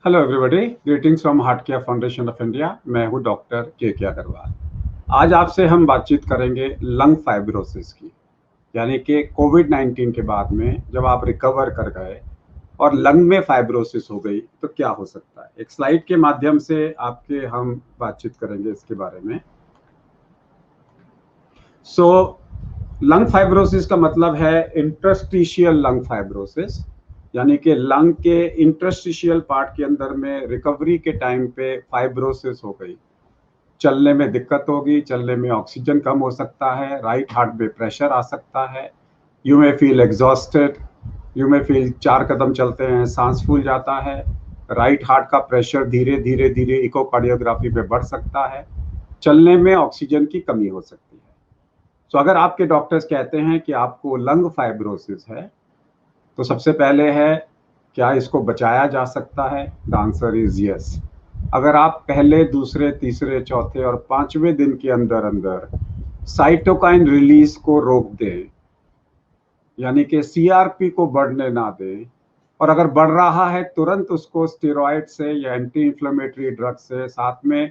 Hello everybody, greetings from heart care foundation of India. मैं हूं doctor के अग्रवाल। आज आपसे हम बातचीत करेंगे लंग फाइब्रोसिस की, यानी कि कोविड-19 के बाद में जब आप रिकवर कर गए और लंग में फाइब्रोसिस हो गई तो क्या हो सकता है। एक स्लाइड के माध्यम से आपके हम बातचीत करेंगे इसके बारे में। लंग फाइब्रोसिस का मतलब है इंटरस्टिशियल लंग फाइब्रोसिस, यानी कि लंग के इंटरस्टिशियल पार्ट के अंदर में रिकवरी के टाइम पे फाइब्रोसिस हो गई। चलने में दिक्कत होगी, चलने में ऑक्सीजन कम हो सकता है, राइट हार्ट में प्रेशर आ सकता है, you may feel exhausted, you may feel 4 कदम चलते हैं सांस फूल जाता है, राइट हार्ट का प्रेशर धीरे धीरे धीरे इकोकार्डियोग्राफी पे बढ़ सकता है, चलने में ऑक्सीजन की कमी हो सकती है। तो अगर आपके डॉक्टर्स कहते हैं कि आपको लंग फाइब्रोसिस है, तो सबसे पहले है क्या इसको बचाया जा सकता है। The answer is yes. अगर आप पहले, दूसरे, तीसरे, चौथे और 5वें दिन के अंदर अंदर साइटोकाइन रिलीज को रोक दें, यानी कि सीआरपी को बढ़ने ना दें, और अगर बढ़ रहा है तुरंत उसको स्टेरॉइड से या एंटी इंफ्लेमेटरी ड्रग से, साथ में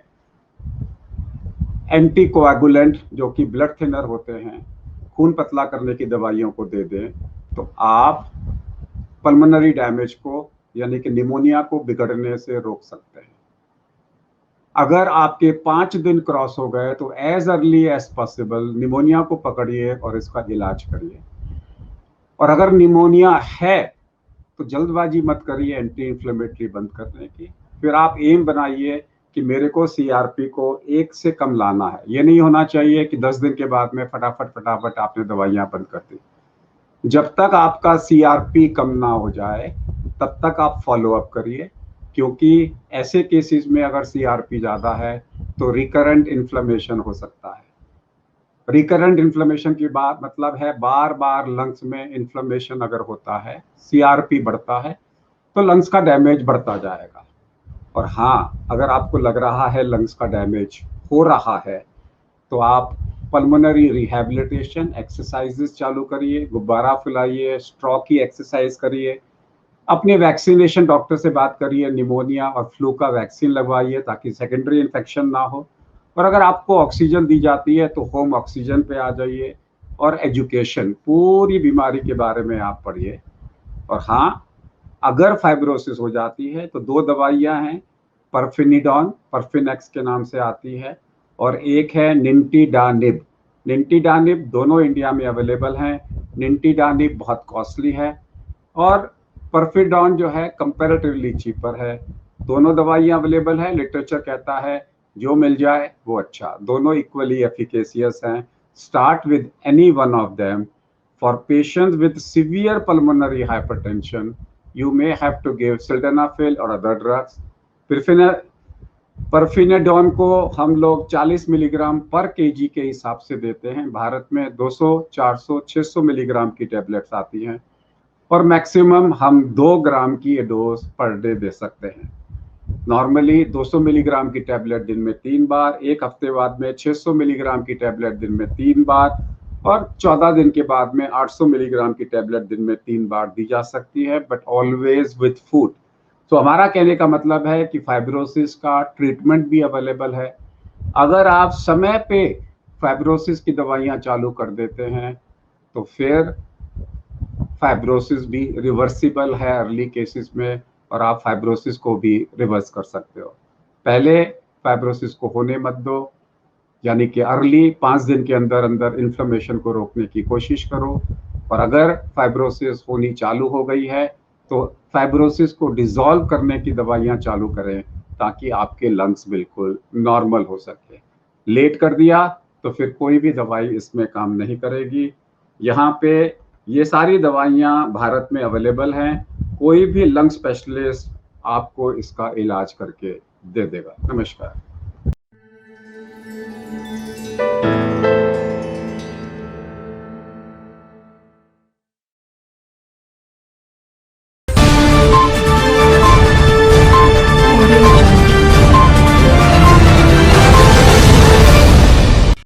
एंटी कोएगुलेंट जो कि ब्लड थिनर होते हैं, खून पतला करने की दवाइयों को दे दें, तो आप पल्मोनरी डैमेज को, यानी कि निमोनिया को बिगड़ने से रोक सकते हैं। अगर आपके 5 दिन क्रॉस हो गए तो as early as possible pneumonia को पकड़िए और इसका इलाज करिए। और अगर निमोनिया है तो जल्दबाजी मत करिए एंटी इंफ्लेमेटरी बंद करने की। फिर आप एम बनाइए कि मेरे को सीआरपी को 1 से कम लाना है। ये नहीं होना चाहिए कि 10 दिन के बाद में फटाफट आपने दवाइयां बंद कर दी। जब तक आपका सीआरपी कम ना हो जाए तब तक आप फॉलो अप करिए, क्योंकि ऐसे केसेस में अगर सीआरपी ज़्यादा है तो रिकरेंट इन्फ्लेमेशन हो सकता है। रिकरेंट इन्फ्लेमेशन की बात मतलब है बार बार लंग्स में इन्फ्लेमेशन अगर होता है, सीआरपी बढ़ता है, तो लंग्स का डैमेज बढ़ता जाएगा। और हाँ, अगर आपको लग रहा है लंग्स का डैमेज हो रहा है तो आप पल्मोनरी रिहैबिलिटेशन एक्सरसाइजेस चालू करिए, गुब्बारा फुलाइए, स्ट्रॉ की एक्सरसाइज करिए, अपने वैक्सीनेशन डॉक्टर से बात करिए, निमोनिया और फ्लू का वैक्सीन लगवाइए ताकि सेकेंडरी इन्फेक्शन ना हो। और अगर आपको ऑक्सीजन दी जाती है तो होम ऑक्सीजन पे आ जाइए, और एजुकेशन, पूरी बीमारी के बारे में आप पढ़िए। और हाँ, अगर फाइब्रोसिस हो जाती है तो 2 दवाइयाँ हैं, परफिनिडॉन, परफिनेक्स के नाम से आती है, और एक है निंटीडानिब। निंटीडानिब दोनों इंडिया में अवेलेबल हैं। निंटीडानिब बहुत कॉस्टली है और परफिडॉन जो है कंपैरेटिवली चीपर है। दोनों दवाइयाँ अवेलेबल है। लिटरेचर कहता है जो मिल जाए वो अच्छा। दोनों इक्वली एफिकेशियस हैं। Start with any one of them. For patients with severe pulmonary hypertension you may have to give sildenafil or other drugs. परफिनेडॉन को हम लोग 40 मिलीग्राम पर केजी के हिसाब से देते हैं। भारत में 200, 400, 600 मिलीग्राम की टैबलेट्स आती हैं, और मैक्सिमम हम 2 ग्राम की डोज पर डे दे सकते हैं। नॉर्मली 200 मिलीग्राम की टैबलेट दिन में 3 बार, एक हफ्ते बाद में 600 मिलीग्राम की टैबलेट दिन में 3 बार, और 14 दिन के बाद में 800 मिलीग्राम की टैबलेट दिन में 3 बार दी जा सकती है, बट ऑलवेज विथ फूड। तो हमारा कहने का मतलब है कि फाइब्रोसिस का ट्रीटमेंट भी अवेलेबल है। अगर आप समय पे फाइब्रोसिस की दवाइयाँ चालू कर देते हैं तो फिर फाइब्रोसिस भी रिवर्सिबल है अर्ली केसेस में, और आप फाइब्रोसिस को भी रिवर्स कर सकते हो। पहले फाइब्रोसिस को होने मत दो, यानी कि अर्ली 5 दिन के अंदर अंदर इन्फ्लेमेशन को रोकने की कोशिश करो। और अगर फाइब्रोसिस होनी चालू हो गई है तो फाइब्रोसिस को डिसॉल्व करने की दवाइयाँ चालू करें ताकि आपके लंग्स बिल्कुल नॉर्मल हो सके। लेट कर दिया तो फिर कोई भी दवाई इसमें काम नहीं करेगी। यहाँ पे ये सारी दवाइयाँ भारत में अवेलेबल हैं। कोई भी लंग स्पेशलिस्ट आपको इसका इलाज करके दे देगा। नमस्कार।